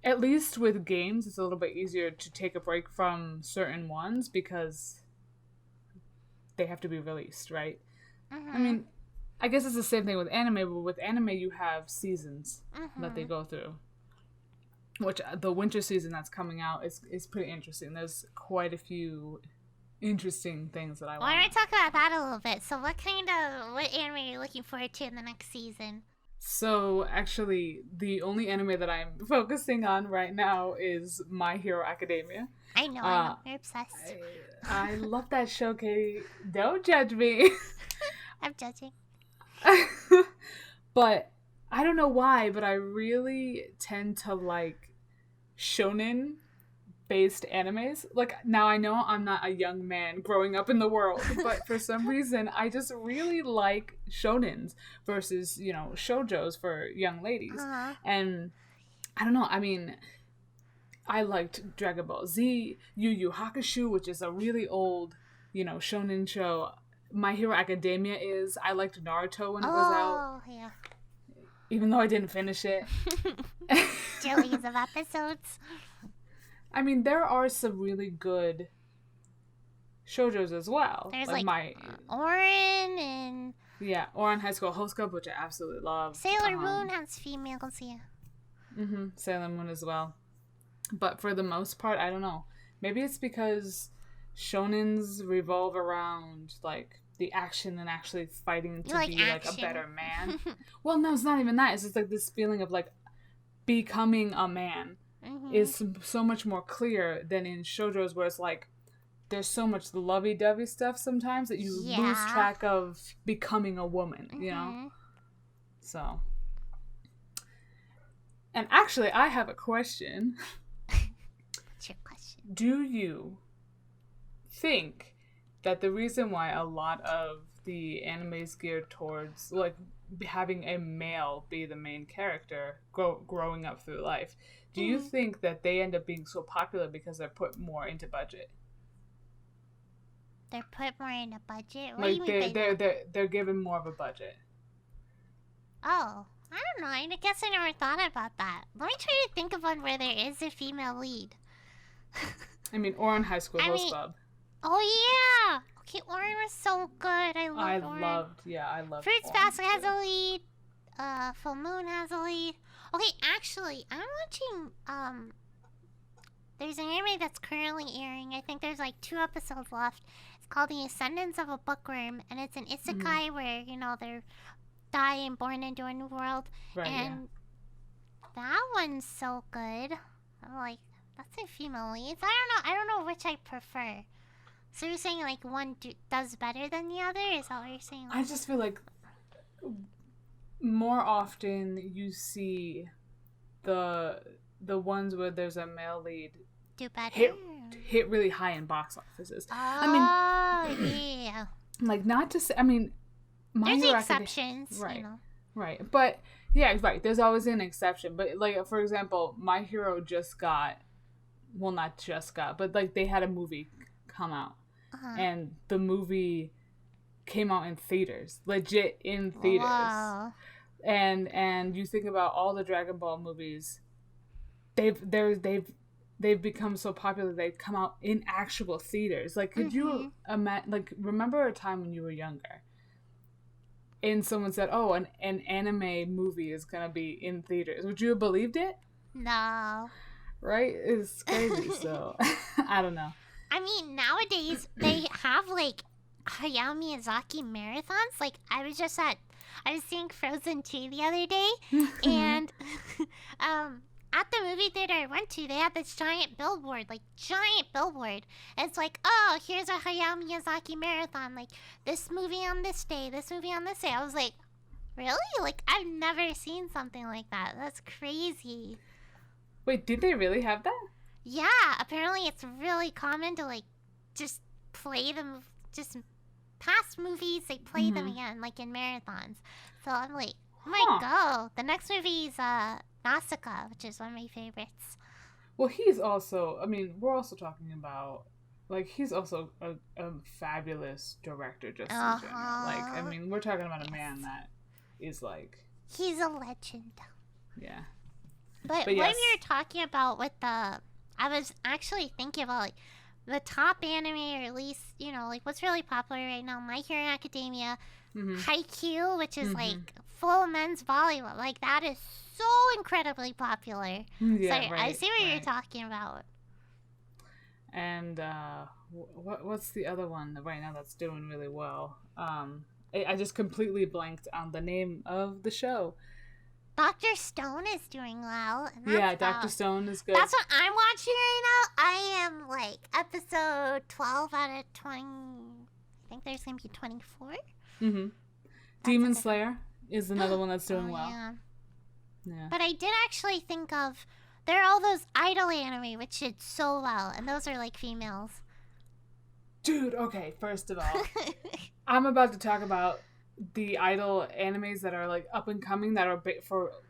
at least with games it's a little bit easier to take a break from certain ones because they have to be released, right? I mean, I guess it's the same thing with anime, but with anime you have seasons that they go through. Which the winter season that's coming out is pretty interesting. There's quite a few interesting things that I want. Why don't we talk about that a little bit? So what anime are you looking forward to in the next season? So actually, the only anime that I'm focusing on right now is My Hero Academia. I know. You're obsessed. I love that show, Katie. Don't judge me. I'm judging. But I don't know why, but I really tend to like shonen based animes. Like, now I know I'm not a young man growing up in the world, but for some reason I just really like shonens versus, you know, shoujos for young ladies. And I don't know, I mean, I liked Dragon Ball Z, Yu Yu Hakusho, which is a really old, you know, shonen show. My Hero Academia I liked Naruto when it was out. Oh, yeah. Even though I didn't finish it. Jillions of episodes. I mean, there are some really good shoujos as well. There's like Orin and... Yeah, Orin High School Host Club, which I absolutely love. Sailor Moon has females, yeah. Sailor Moon as well. But for the most part, I don't know. Maybe it's because shonens revolve around, like, the action and actually fighting to be, like, a better man. Well, no, it's not even that. It's just, like, this feeling of, like, becoming a man is so much more clear than in shoujos where it's, like, there's so much lovey-dovey stuff sometimes that you lose track of becoming a woman, you know? So. And actually, I have a question. What's your question? Do you think that the reason why a lot of the anime is geared towards, like, having a male be the main character growing up through life, do you think that they end up being so popular because they're put more into budget? They're put more into budget? What like, do you mean they're given more of a budget. Oh, I don't know. I guess I never thought about that. Let me try to think of one where there is a female lead. I mean, Orin High School Host Club. Oh, yeah! Okay, Orin was so good. I loved Orin. Fruits Basket has a lead. Full Moon has a lead. Okay, actually, I'm watching, there's an anime that's currently airing. I think there's like 2 episodes left. It's called The Ascendance of a Bookworm, and it's an isekai where, you know, they're die and born into a new world. Right, and that one's so good. I'm like, that's a female lead. I don't know which I prefer. So you're saying like one does better than the other? Is that what you're saying? I just feel like more often you see the ones where there's a male lead do better. Hit really high in box offices. Oh, I mean, yeah. Like, not to say, I mean, there's exceptions, right? You know. Right, but yeah, right. There's always an exception. But like, for example, My Hero just got, well, not just got, but like they had a movie come out, and the movie came out in theaters, legit in theaters. Wow. and you think about all the Dragon Ball movies, they've become so popular they've come out in actual theaters. Like, could you imagine? Like, remember a time when you were younger, and someone said, "Oh, an anime movie is gonna be in theaters." Would you have believed it? No. Right? It's crazy. So I don't know. I mean, nowadays they have like Hayao Miyazaki marathons. Like I was seeing Frozen 2 the other day, and at the movie theater I went to, they had this giant billboard. It's like, oh, here's a Hayao Miyazaki marathon. Like this movie on this day, this movie on this day. I was like, really? Like I've never seen something like that. That's crazy. Wait, did they really have that? Yeah, apparently it's really common to like just play them, just past movies, they play them again, like in marathons. So I'm like, I might go. The next movie is Nausicaa, which is one of my favorites. Well, he's also, I mean, we're also talking about, like, he's also a fabulous director, just in general. Like, I mean, we're talking about a man that is like... He's a legend. Yeah. But yes. When you're talking about with the... I was actually thinking about, like, the top anime, or at least, you know, like, what's really popular right now. My Hero Academia, Haikyuu, which is, like, full men's volleyball. Like, that is so incredibly popular. Yeah, so I see what you're talking about. And, what's the other one right now that's doing really well? I just completely blanked on the name of the show. Dr. Stone is doing well. And yeah, Dr. Stone is good. That's what I'm watching right now. I am like episode 12 out of 20. I think there's going to be 24. Demon Slayer is another one that's doing well. Yeah. But I did actually think of, there are all those idol anime which did so well. And those are like females. Dude, okay, first of all, I'm about to talk about the idol animes that are like up and coming, that are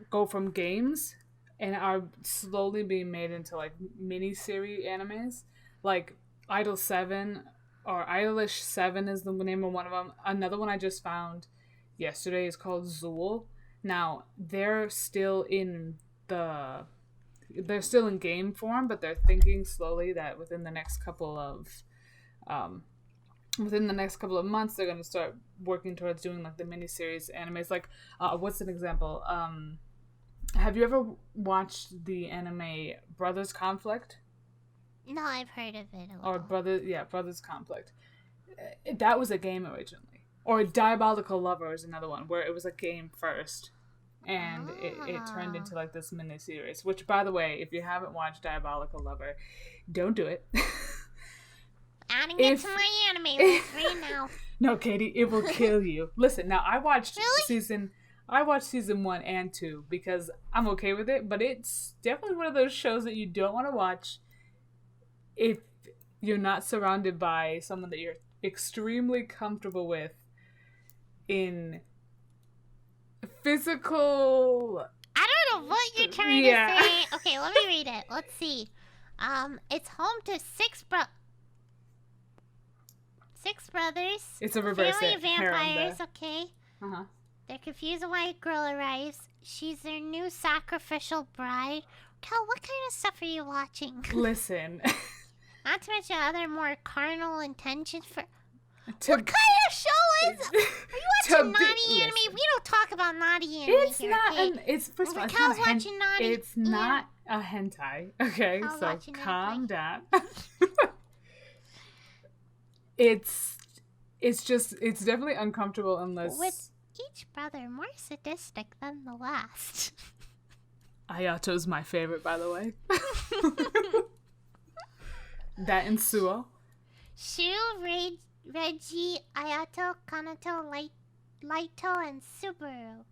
go from games and are slowly being made into like mini series animes, like Idol 7 or Idolish 7 is the name of one of them. Another one I just found yesterday is called Zool. Now they're still in game form, but they're thinking slowly that within the next couple of months, they're going to start working towards doing like the miniseries animes. Like, what's an example? Have you ever watched the anime Brothers Conflict? No, I've heard of it a little. Or Brothers Conflict. That was a game originally. Or Diabolical Lover is another one where it was a game first, and it turned into like this miniseries. Which, by the way, if you haven't watched Diabolical Lover, don't do it. Adding it to my anime list right now. No, Katie, it will kill you. Listen, now I watched season 1 and 2 because I'm okay with it, but it's definitely one of those shows that you don't want to watch if you're not surrounded by someone that you're extremely comfortable with in physical... I don't know what you're trying to say. Okay, let me read it. Let's see. It's home to six brothers. It's a reverse family of vampires, okay? Uh-huh. They're confused when a girl arrives. She's their new sacrificial bride. Cal, what kind of stuff are you watching? Listen. Not to mention other more carnal intentions for... What kind of show is... Are you watching naughty anime? We don't talk about naughty anime it's here, not okay? It's first of all, Cal's watching naughty... It's not a hentai, okay? Cal's so calm hentai. down. It's definitely uncomfortable unless... With each brother more sadistic than the last. Ayato's my favorite, by the way. That and Suo. Shu, Reggie, Ayato, Kanato, Laito, and Subaru.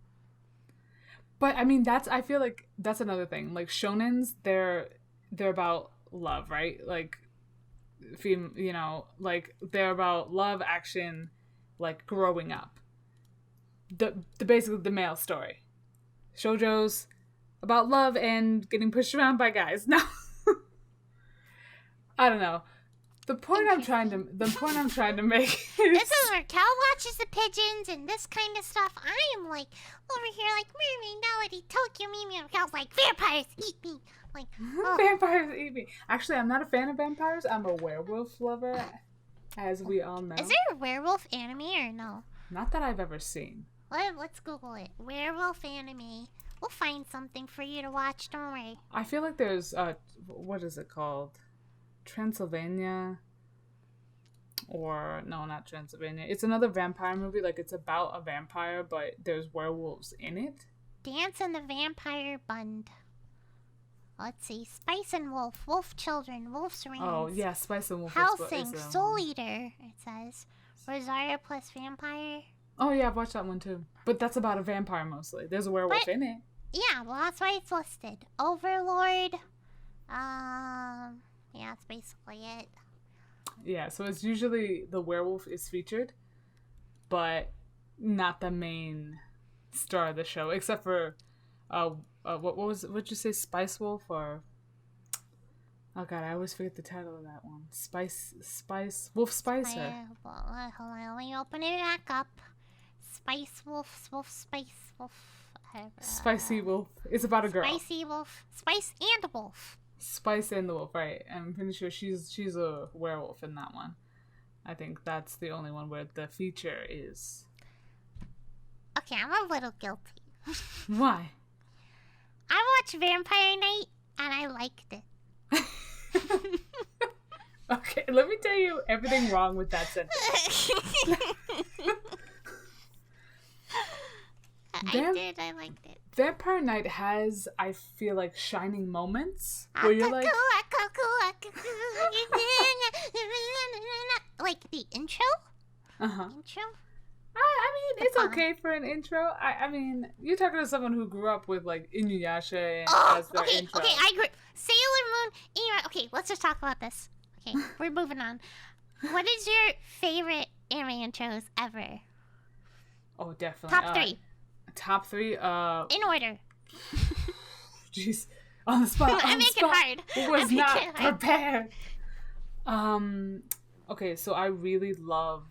But I mean, I feel like that's another thing. Like shonens, they're about love, right? Like, you know, like they're about love, action, like growing up. The basically the male story. Shoujo's about love and getting pushed around by guys. No. I don't know. The point I'm trying to make is this is where Cal watches the pigeons and this kind of stuff. I am like over here like Mermaid Melody, Tokyo Mimi, and Cal's like vampires eat me. Like vampires eat me. Actually, I'm not a fan of vampires. I'm a werewolf lover, as we all know. Is there a werewolf anime or no? Not that I've ever seen. Let's Google it. Werewolf anime. We'll find something for you to watch. Don't worry. I feel like there's what is it called? Transylvania, or no, not Transylvania. It's another vampire movie. Like it's about a vampire, but there's werewolves in it. Dance in the Vampire Bund. Let's see. Spice and Wolf, Wolf Children, Wolf's Rings. Oh yeah, Spice and Wolf. Hellsing, Soul Eater. It says Rosario plus Vampire. Oh yeah, I've watched that one too. But that's about a vampire mostly. There's a werewolf in it. Yeah, well that's why it's listed. Overlord. Yeah, that's basically it. Yeah, so it's usually the werewolf is featured, but not the main star of the show, except for what'd you say, Spice Wolf, or oh god, I always forget the title of that one. Wolf Spicer. Hold on, let me open it back up. Spice Wolf, Spice Wolf. Spicy Wolf. It's about a girl. Spicy Wolf, Spice and Wolf. Spice and the Wolf, right? I'm pretty sure she's a werewolf in that one. I think that's the only one where the feature is. Okay, I'm a little guilty. Why? I watched Vampire Night and I liked it. Okay, let me tell you everything wrong with that sentence. I liked it. Vampire Night has, I feel like, shining moments where you're like the intro? Intro? I mean, it's okay for an intro. I mean, you're talking to someone who grew up with, like, Inuyasha as their intro. Okay, I agree. Sailor Moon, Inuyasha. Okay, let's just talk about this. Okay, we're moving on. What is your favorite anime intros ever? Oh, definitely. Top three. Top three? In order. Jeez. On the spot. I make it hard. Was not prepared. Okay, so I really love...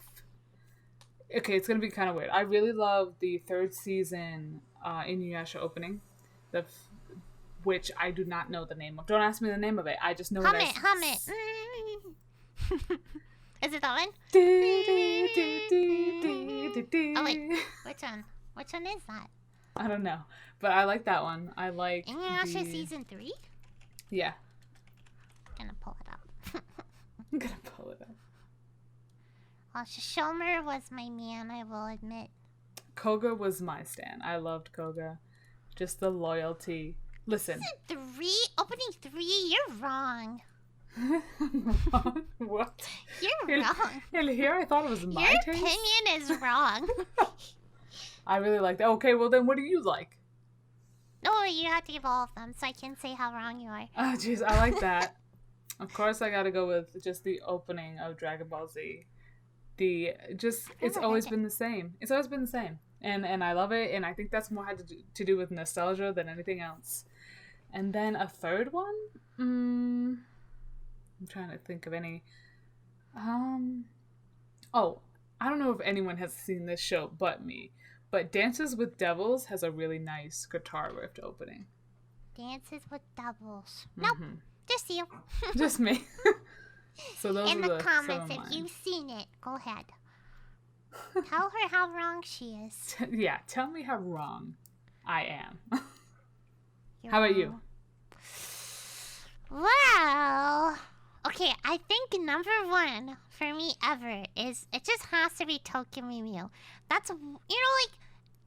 Okay, it's going to be kind of weird. I really love the third season Inuyasha opening, which I do not know the name of. Don't ask me the name of it. I just know hum it. Is it that one? Oh, wait. Which one? Which one is that? I don't know. But I like that one. I like Inuyasha season 3? Yeah. I'm gonna pull it up. I'm gonna pull it up. Well, Shomer was my man, I will admit. Koga was my stan. I loved Koga. Just the loyalty. Listen. Season 3? Opening 3? You're wrong. What? You're wrong. And here I thought it was my Your taste. opinion is wrong. I really like that. Okay, well then what do you like? No, you have to give all of them so I can say how wrong you are. Oh, jeez, I like that. Of course I gotta go with just the opening of Dragon Ball Z. It's always been the same. It's always been the same. And I love it, and I think that's more had to do with nostalgia than anything else. And then a third one? I'm trying to think of any. Oh, I don't know if anyone has seen this show but me. But Dances with Devils has a really nice guitar riff opening. Dances with Devils. Nope. Just you. Just me. So those in are the comments, some of if mine. you've seen it, go ahead. Tell her how wrong she is. Yeah, tell me how wrong I am. You're how about wrong. you? Well, okay, I think number one for me ever is, it just has to be Tokyo Mew. That's, like,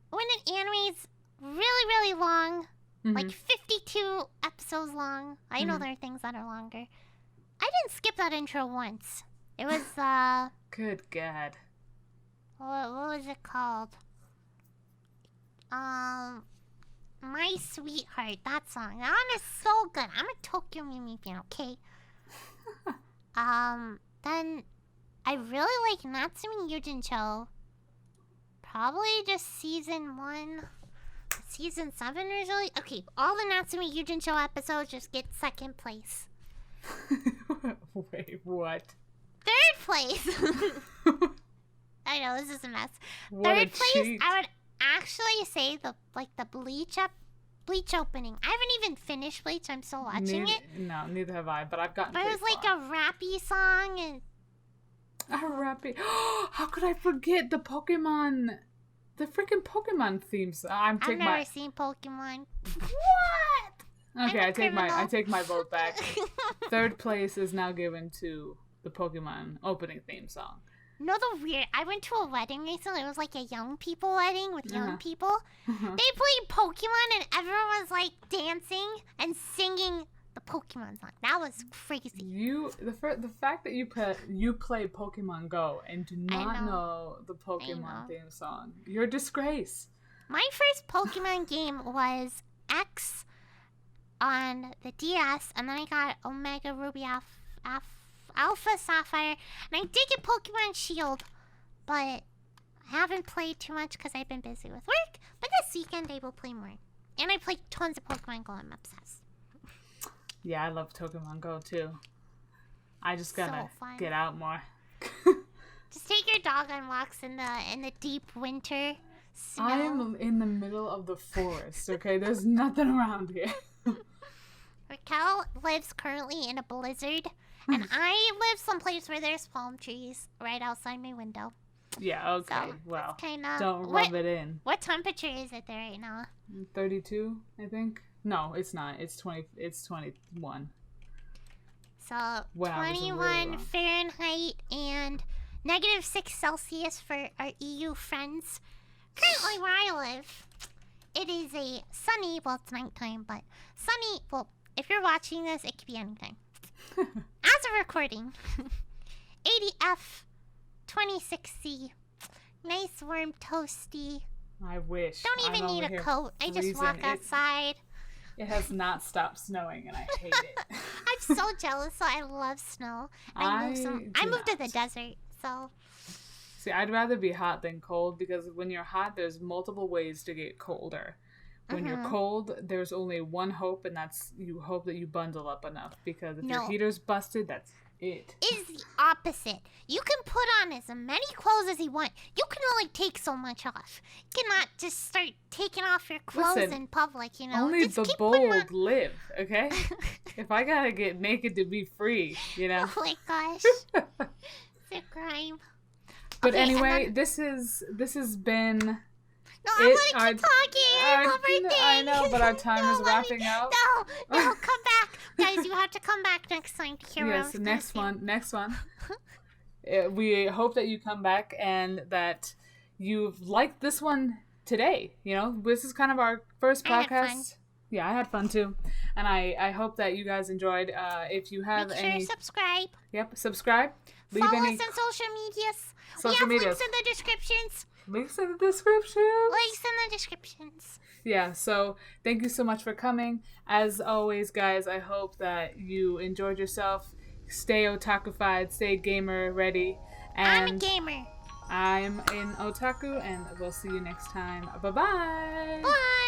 when an anime is really, really long, like 52 episodes long. I know there are things that are longer. I didn't skip that intro once. It was, Good God. what was it called? My Sweetheart, that song. That one is so good. I'm a Tokyo Mew fan, okay? Then I really like Natsume Yujincho. Probably just season 1. Season 7 is really... Okay, all the Natsume Yujincho episodes just get second place. Wait, what? place. I know this is a mess. What Third a place, cheat. I would actually say the Bleach opening. I haven't even finished Bleach. I'm still watching it. No, neither have I. But I've gotten. But it was like a rappy song and. A rappy. How could I forget the Pokemon? The freaking Pokemon themes. I've never seen Pokemon. What? Okay, I take my vote back. Third place is now given to the Pokemon opening theme song. No, I went to a wedding recently. It was like a young people wedding with young people. They played Pokemon and everyone was like dancing and singing the Pokemon song. That was crazy. The fact that you play Pokemon Go and do not know the Pokemon theme song, you're a disgrace. My first Pokemon game was X on the DS, and then I got Omega Ruby Alpha Sapphire, and I did get Pokemon Shield, but I haven't played too much because I've been busy with work. But this weekend I will play more, and I played tons of Pokemon Go. I'm obsessed. Yeah, I love Pokemon Go too. I just gotta get out more. Just take your dog on walks in the deep winter snow. I am in the middle of the forest. Okay, there's nothing around here. Raquel lives currently in a blizzard, and I live someplace where there's palm trees right outside my window. Yeah, okay. So well, kinda, don't rub it in. What temperature is it there right now? 32, I think. No, it's not. It's 20. It's 21. So, 21 Fahrenheit and -6 Celsius for our EU friends. Currently where I live, it is a sunny, well, it's nighttime, but sunny, well, if you're watching this, it could be anytime. As of recording, 80F, 26C, nice warm toasty. I wish. Don't even need a coat. I just walk outside. It has not stopped snowing, and I hate it. I'm so jealous. So I love snow. I moved to the desert, so. See, I'd rather be hot than cold because when you're hot, there's multiple ways to get colder. When you're cold, there's only one hope, and that's you hope that you bundle up enough because if your heater's busted, that's it. It's the opposite. You can put on as many clothes as you want. You can only take so much off. You cannot just start taking off your clothes in public, you know. Only just the bold live, okay? If I gotta get naked to be free, you know. Oh my gosh. It's a crime. But anyway, this has been... No, I'm gonna keep talking. I know, but our time is wrapping up. No, come back. Guys, you have to come back next time to hear what I was next one. We hope that you come back and that you've liked this one today. You know, this is kind of our first podcast. I had fun. Yeah, I had fun too. And I hope that you guys enjoyed. If you have Make sure to subscribe. Yep, subscribe. Follow us on social medias. We have links in the descriptions. Links in the descriptions. Yeah, so thank you so much for coming. As always, guys, I hope that you enjoyed yourself. Stay otakufied, stay gamer ready. And I'm a gamer. I'm in otaku, and we'll see you next time. Bye-bye. Bye.